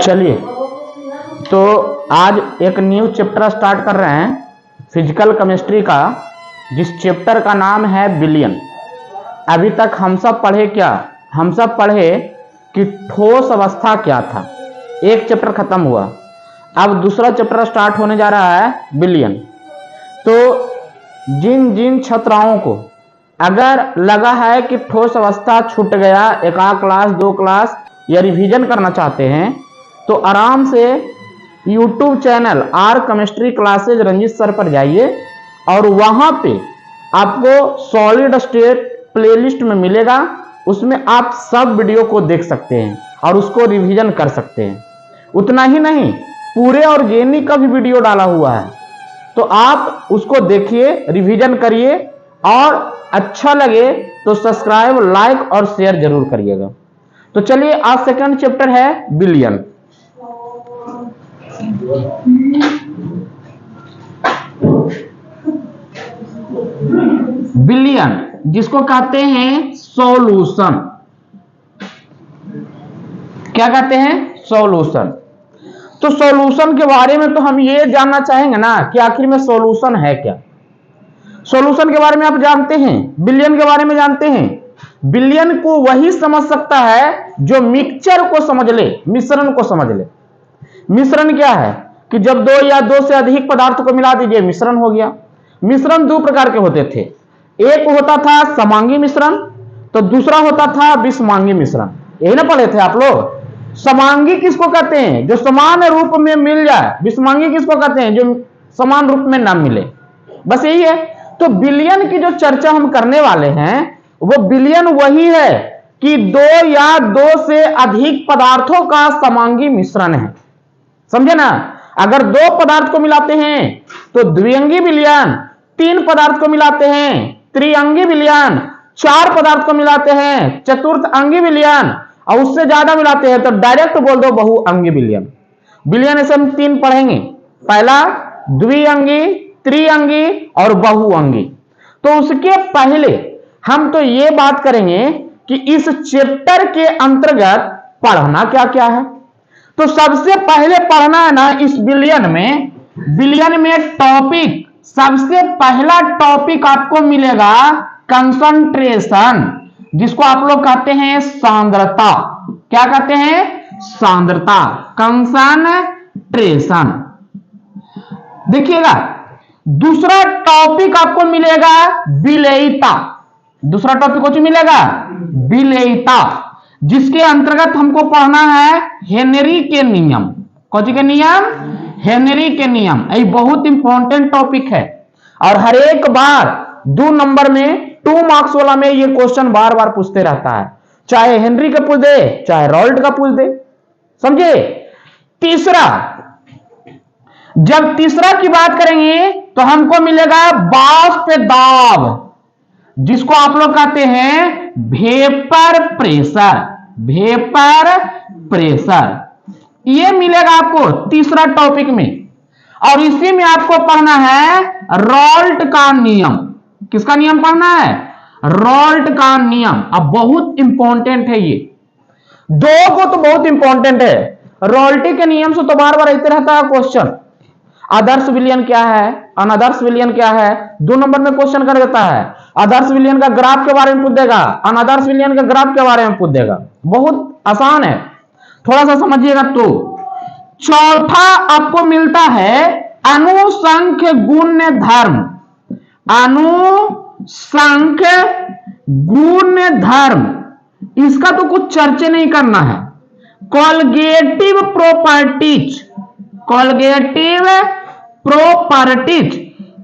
चलिए, तो आज एक न्यू चैप्टर स्टार्ट कर रहे हैं फिजिकल केमिस्ट्री का, जिस चैप्टर का नाम है बिलियन। अभी तक हम सब पढ़े क्या? हम सब पढ़े कि ठोस अवस्था क्या था। एक चैप्टर खत्म हुआ, अब दूसरा चैप्टर स्टार्ट होने जा रहा है बिलियन। तो जिन जिन छात्राओं को अगर लगा है कि ठोस अवस्था छूट गया, एक आध क्लास 2 क्लास या रिवीजन करना चाहते हैं, तो आराम से YouTube channel R chemistry classes Ranjit sir पर जाइए और वहां पे आपको सॉलिड स्टेट प्लेलिस्ट में मिलेगा। उसमें आप सब वीडियो को देख सकते हैं और उसको रिवीजन कर सकते हैं। उतना ही नहीं, पूरे ऑर्गेनिक का भी वीडियो डाला हुआ है, तो आप उसको देखिए, रिवीजन करिए और अच्छा लगे तो सब्सक्राइब, लाइक और शेयर जरूर करिएगा। तो चलिए, आज सेकंड चैप्टर है बिलियन। बिलियन जिसको कहते हैं सॉल्यूशन। क्या कहते हैं? सॉल्यूशन। तो सॉल्यूशन के बारे में तो हम ये जानना चाहेंगे ना कि आखिर में सॉल्यूशन है क्या। सॉल्यूशन के बारे में आप जानते हैं, बिलियन के बारे में जानते हैं। बिलियन को वही समझ सकता है जो मिक्सचर को समझ ले, मिश्रण को समझ ले। मिश्रण क्या है कि जब 2 या 2 से अधिक पदार्थ को मिला दीजिए, मिश्रण हो गया। मिश्रण 2 प्रकार के होते थे, एक होता था समांगी मिश्रण, तो दूसरा होता था विषमांगी मिश्रण। यही ना पढ़े थे आप लोग? समांगी किसको कहते हैं? जो समान रूप में मिल जाए। विषमांगी किसको कहते हैं? जो समान रूप में ना मिले। बस यही है। तो बिलियन की जो चर्चा हम करने वाले हैं, वो बिलियन वही है कि 2 या 2 से अधिक पदार्थों का समांगी मिश्रण है। समझे ना? अगर 2 पदार्थ को मिलाते हैं तो द्विअंगी बिलियन, 3 पदार्थ को मिलाते हैं त्रिअंगी बिलियन, 4 पदार्थ को मिलाते हैं चतुर्थ अंगी बिलियन, और उससे ज्यादा मिलाते हैं तो डायरेक्ट बोल दो बहुअंगी बिलियन। बिलियन ऐसे हम 3 पढ़ेंगे, पहला द्विअंगी, त्रिअंगी और बहुअंगी। तो उसके पहले हम तो ये बात करेंगे कि इस चैप्टर के अंतर्गत पढ़ना क्या क्या है। तो सबसे पहले पढ़ना है ना इस बिलियन में टॉपिक, सबसे पहला टॉपिक आपको मिलेगा कंसंट्रेशन, जिसको आप लोग कहते हैं सांद्रता। क्या कहते हैं? सांद्रता, कंसंट्रेशन। देखिएगा, दूसरा टॉपिक आपको मिलेगा विलेयता। दूसरा टॉपिक कुछ मिलेगा विलेयता, जिसके अंतर्गत हमको पढ़ना है हेनरी के नियम। कौन के नियम? हेनरी के नियम। ये बहुत इंपॉर्टेंट टॉपिक है और हर एक बार 2 नंबर में 2 मार्क्स वाला में ये क्वेश्चन बार बार पूछते रहता है, चाहे हेनरी का पूछ दे चाहे रॉल्ट का पूछ दे। समझे? तीसरा, जब तीसरा की बात करेंगे तो हमको मिलेगा वाष्प दाब, जिसको आप लोग कहते हैं वेपर प्रेशर। वेपर प्रेशर ये मिलेगा आपको तीसरा टॉपिक में। और इसी में आपको पढ़ना है रॉल्ट का नियम। किसका नियम पढ़ना है? रॉल्ट का नियम। अब बहुत इंपॉर्टेंट है ये, 2 को तो बहुत इंपॉर्टेंट है। रॉल्टी के नियम से तो बार बार आते रहता है क्वेश्चन। आदर्श विलयन क्या है, अनादर्श विलयन क्या है, 2 नंबर में क्वेश्चन कर देता है। आदर्श विलयन का ग्राफ के बारे में पूछ देगा, अनादर्श विलयन का ग्राफ के बारे में पूछ देगा। बहुत आसान है, थोड़ा सा समझिएगा। तो चौथा आपको मिलता है अनुसंख्य गुण्य धर्म। अनुसंख्य गुण्य धर्म, इसका तो कुछ चर्चा नहीं करना है। कॉलगेटिव प्रॉपर्टीज, कॉलगेटिव प्रॉपर्टीज,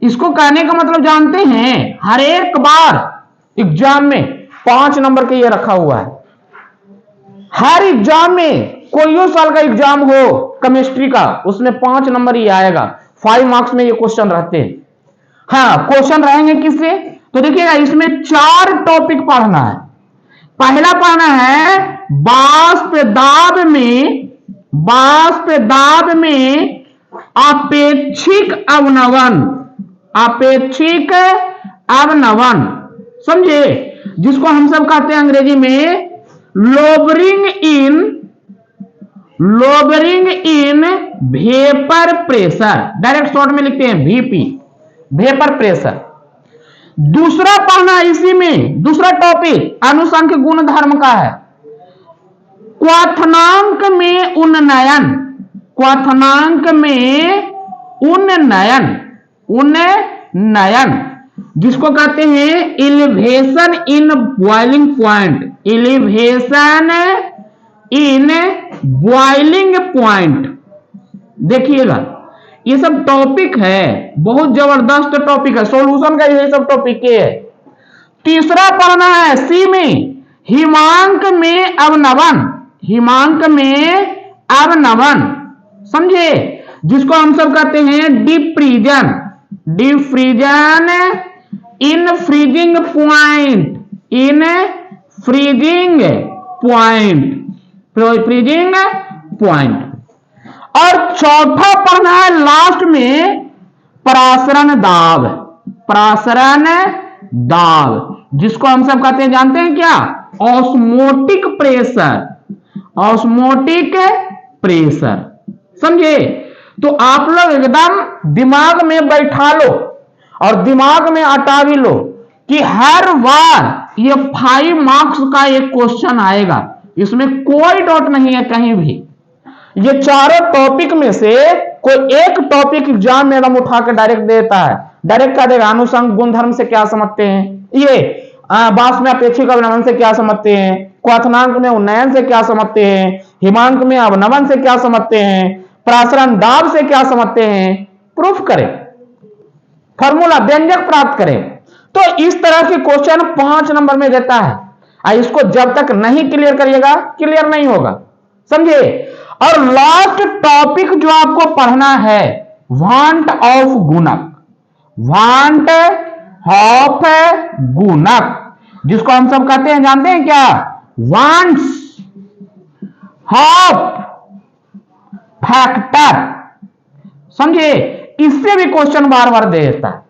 इसको कहने का मतलब जानते हैं? हर एक बार एग्जाम में 5 नंबर के ये रखा हुआ है। हर एग्जाम में, कोई साल का एग्जाम हो केमिस्ट्री का, उसमें 5 नंबर ही आएगा। 5 मार्क्स में ये क्वेश्चन रहते हैं। हाँ, क्वेश्चन रहेंगे किससे? तो देखिएगा, इसमें 4 टॉपिक पढ़ना है। पहला पढ़ना है वाष्प दाब में अपेक्षिक अवनवन। अपेक्षिक अवनवन, समझे? जिसको हम सब कहते हैं अंग्रेजी में lowering in lowering in vapour pressure, direct short में लिखते हैं वीपी, वेपर प्रेशर। दूसरा पढ़ना इसी में, दूसरा टॉपिक अनुसंख्य गुण धर्म का है। क्वथनांक में उन्नयन, क्वथनांक में उन्नयन, उन्नयन जिसको कहते हैं elevation in boiling point, elevation in boiling point. देखिएगा ये सब टॉपिक है, बहुत जबरदस्त टॉपिक है, सॉल्यूशन का ये सब टॉपिक है। तीसरा पढ़ना है सी में हिमांक में अवनवन, हिमांक में अवनवन, समझे, जिसको हम सब कहते हैं depression, depression in freezing point, in freezing point, freezing point. और चौथा पढ़ना है लास्ट में परासरण दाब, परासरण दाब जिसको हम सब कहते हैं, जानते हैं क्या, ऑस्मोटिक प्रेशर, ऑस्मोटिक प्रेशर, समझे। तो आप लोग एकदम दिमाग में बैठा लो और दिमाग में अटा भी लो कि हर बार ये 5 मार्क्स का एक क्वेश्चन आएगा, इसमें कोई डाउट नहीं है कहीं भी। ये चारों टॉपिक में से कोई एक टॉपिक एग्जाम में हम उठा के डायरेक्ट देता है, डायरेक्ट कह देगा अनुसंग गुणधर्म से क्या समझते हैं, ये बाष्प में अपेक्षिक अवनमन से क्या समझते हैं, क्वथनांक में उन्नयन से क्या समझते हैं, हिमांक में अवनमन से क्या समझते हैं, परासरण दाब से क्या समझते हैं, प्रूफ करें, फॉर्मूला व्यंजक प्राप्त करें। तो इस तरह के क्वेश्चन 5 नंबर में देता है। इसको जब तक नहीं क्लियर करिएगा क्लियर नहीं होगा, समझे। और लास्ट टॉपिक जो आपको पढ़ना है वांट ऑफ गुणक, वांट ऑफ गुणक जिसको हम सब कहते हैं, जानते हैं क्या, वांट्स ऑफ फैक्टर, समझे। इससे भी क्वेश्चन बार बार दे देता है,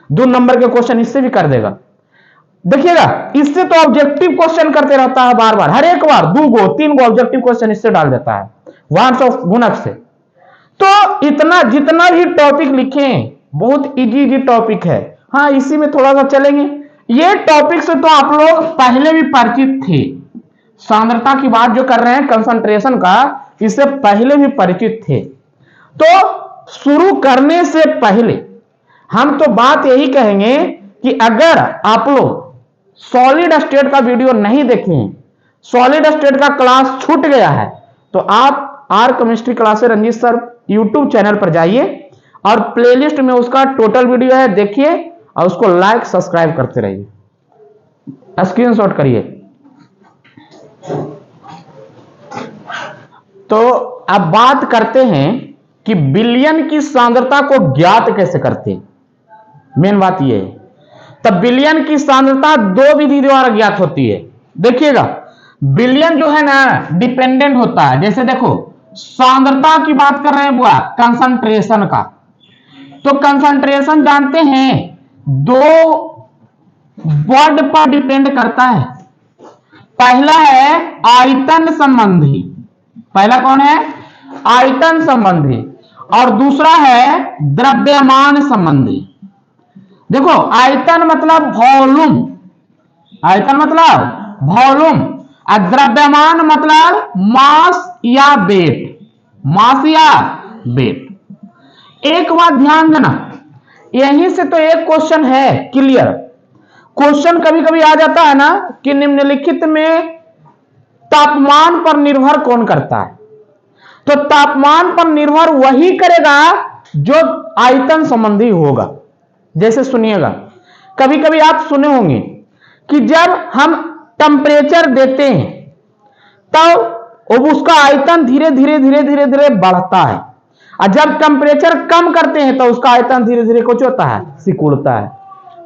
2 नंबर के क्वेश्चन इससे भी कर देगा। देखिएगा इससे तो ऑब्जेक्टिव क्वेश्चन करते रहता है बार बार, हर एक बार 2 गो 3 गो ऑब्जेक्टिव क्वेश्चन इससे डाल देता है वांट्स ऑफ गुणक से। तो इतना जितना भी टॉपिक लिखे बहुत इजी टॉपिक है। हाँ इसी में थोड़ा सा चलेंगे। ये टॉपिक से तो आप लोग पहले भी परिचित थे, सांद्रता की बात जो कर रहे हैं कंसंट्रेशन का, इससे पहले भी परिचित थे। तो शुरू करने से पहले हम तो बात यही कहेंगे कि अगर आप लोग सॉलिड स्टेट का वीडियो नहीं देखे, सॉलिड स्टेट का क्लास छूट गया है, तो आप R chemistry classes Ranjit sir YouTube channel पर जाइए और प्लेलिस्ट में उसका टोटल वीडियो है, देखिए और उसको लाइक सब्सक्राइब करते रहिए, स्क्रीनशॉट करिए। तो अब बात करते हैं कि विलयन की सांद्रता को ज्ञात कैसे करते हैं। मेन बात यह है, तब विलयन की सांद्रता 2 विधि द्वारा ज्ञात होती है। देखिएगा विलयन जो है ना डिपेंडेंट होता है, जैसे देखो सांद्रता की बात कर रहे हैं बुआ कंसंट्रेशन का, तो कंसंट्रेशन जानते हैं 2 वर्ड पर डिपेंड करता है। पहला है आयतन संबंधी, पहला कौन है, आयतन संबंधी, और दूसरा है द्रव्यमान संबंधी। देखो आयतन मतलब वॉल्यूम, आयतन मतलब वॉल्यूम, और द्रव्यमान मतलब मास या वेट, मास या वेट। एक बात ध्यान देना, यहीं से तो एक क्वेश्चन है क्लियर। क्वेश्चन कभी कभी आ जाता है ना कि निम्नलिखित में तापमान पर निर्भर कौन करता है, तो तापमान पर निर्भर वही करेगा जो आयतन संबंधी होगा। जैसे सुनिएगा, कभी कभी आप सुने होंगे कि जब हम टेम्परेचर देते हैं तो उसका आयतन धीरे धीरे धीरे धीरे धीरे बढ़ता है, और जब टेम्परेचर कम करते हैं तो उसका आयतन धीरे धीरे कुछ होता है, सिकुड़ता है।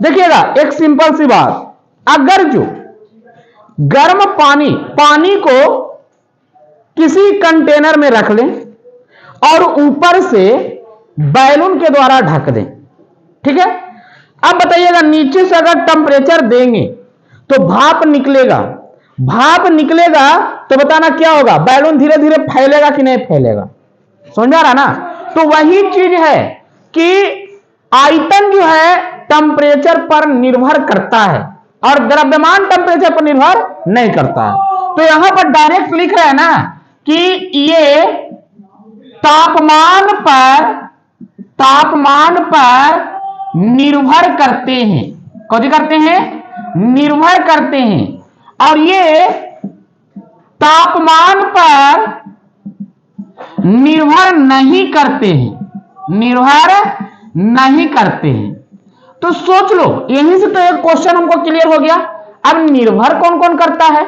देखिएगा एक सिंपल सी बात, अगर जो गर्म पानी को किसी कंटेनर में रख लें और ऊपर से बैलून के द्वारा ढक दें, ठीक है। अब बताइएगा नीचे से अगर टेम्परेचर देंगे तो भाप निकलेगा, भाप निकलेगा तो बताना क्या होगा, बैलून धीरे धीरे फैलेगा कि नहीं फैलेगा, समझ में आ रहा ना। तो वही चीज है कि आयतन जो है टेम्परेचर पर निर्भर करता है और द्रव्यमान टेम्परेचर पर निर्भर नहीं करता है। तो यहां पर डायरेक्ट लिख रहे हैं ना कि ये तापमान पर निर्भर करते हैं, कौन करते हैं, निर्भर करते हैं। और ये तापमान पर निर्भर नहीं करते हैं, निर्भर नहीं करते हैं। तो सोच लो, यहीं से तो एक क्वेश्चन हमको क्लियर हो गया। अब निर्भर कौन कौन करता है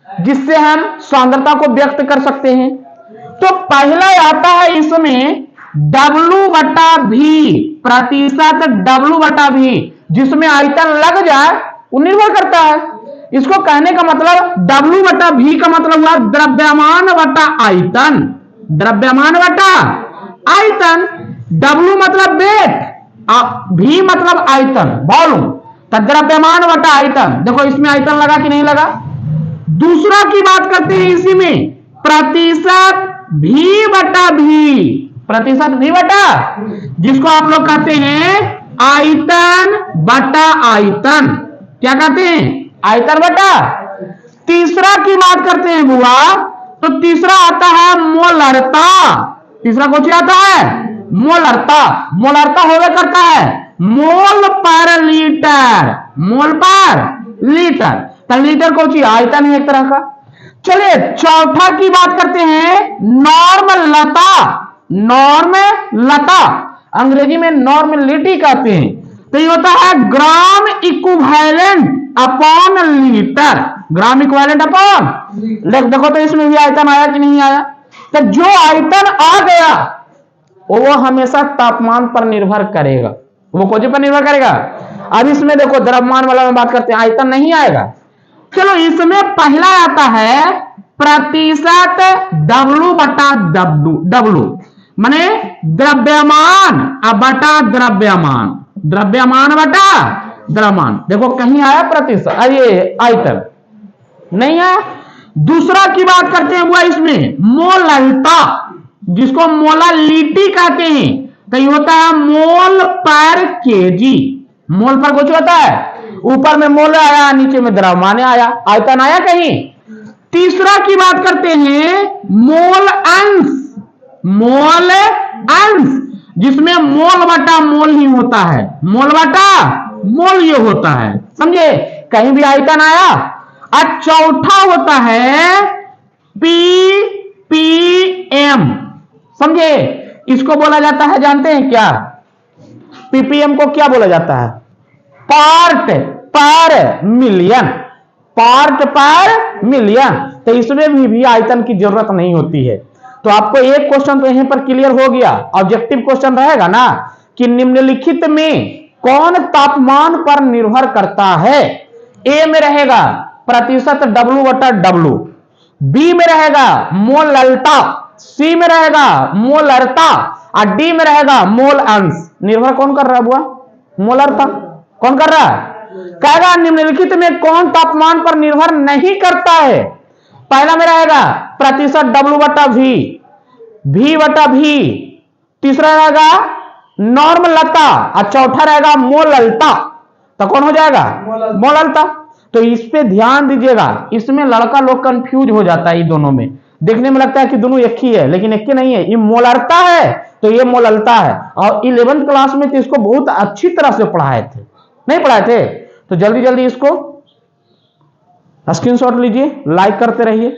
जिससे हम सांद्रता को व्यक्त कर सकते हैं। तो पहला आता है इसमें W/V, प्रतिशत W/V, जिसमें आयतन लग जाए वो निर्भर करता है। इसको कहने का मतलब W/V का मतलब हुआ द्रव्यमान बटा आयतन, द्रव्यमान बटा आयतन। W मतलब वेट, V मतलब आयतन, वॉल्यूम, तो द्रव्यमान बटा आयतन। देखो इसमें आयतन लगा कि नहीं लगा। दूसरा की बात करते हैं इसी में, प्रतिशत V/V, प्रतिशत V/, जिसको आप लोग कहते हैं आयतन बटा आयतन। क्या कहते हैं, आयतन बटा। तीसरा की बात करते हैं बुआ, तो तीसरा आता है मोलरता। तीसरा कुछ आता है मोलरता। मोलरता होवे करता है मोल पर लीटर, मोल पर लीटर, तो लीटर को चाहिए आयतन है एक तरह का। चलिए चौथा की बात करते हैं नॉर्मलता। नॉर्मलता अंग्रेजी में नॉर्मलिटी कहते हैं। तो ये होता है gram equivalent upon litre, gram equivalent upon. देखो तो इसमें भी आयतन आया कि नहीं आया। तो जो आयतन आ गया वो हमेशा तापमान पर निर्भर करेगा, वो कौन पर निर्भर करेगा। अब इसमें देखो द्रव्यमान वाला में बात करते हैं, आयतन नहीं आएगा। चलो इसमें पहला आता है प्रतिशत W/W, माने द्रव्यमान बटा द्रव्यमान, द्रव्यमान बटा द्रव्यमान। देखो कहीं आया प्रतिशत, ये आयतन नहीं आया। दूसरा की बात करते हैं वो इसमें मोललता, जिसको मोलालिटी कहते हैं। तो ये होता है मोल पर केजी, मोल पर कुछ होता है, ऊपर में मोल आया नीचे में द्रव्यमान आया, आयतन आया कहीं। तीसरा की बात करते हैं मोल अंश, मोल अंश, जिसमें मोल बटा मोल ही होता है, मोल बटा मोल ये होता है, समझे, कहीं भी आयतन आया। और चौथा होता है PPM, समझे, इसको बोला जाता है, जानते हैं क्या, PPM को क्या बोला जाता है, पार्ट पर मिलियन, पार्ट पर मिलियन। तो इसमें भी आयतन की जरूरत नहीं होती है। तो आपको एक क्वेश्चन तो यहीं पर क्लियर हो गया। ऑब्जेक्टिव क्वेश्चन रहेगा ना कि निम्नलिखित में कौन तापमान पर निर्भर करता है। ए में रहेगा प्रतिशत W/W, बी में रहेगा मोललता, सी में रहेगा मोलरता और डी में रहेगा मोल अंश। निर्भर कौन कर रहा है बुआ, मोलरता। कौन कर रहा है, कहेगा निम्नलिखित में कौन तापमान पर निर्भर नहीं करता है। पहला में रहेगा प्रतिशत W/V, V/V, तीसरा रहेगा नॉर्मलता और चौथा रहेगा मोललता। तो कौन हो जाएगा, मोललता। तो इस पे ध्यान दीजिएगा, इसमें लड़का लोग कंफ्यूज हो जाता है। ये दोनों में देखने में लगता है कि दोनों एक ही है, लेकिन एक ही नहीं है। ये मोलरता है तो ये मोललता है। और 11th क्लास में तो इसको बहुत अच्छी तरह से पढ़ाए थे, नहीं पढ़ाए थे। तो जल्दी जल्दी इसको स्क्रीनशॉट लीजिए, लाइक करते रहिए।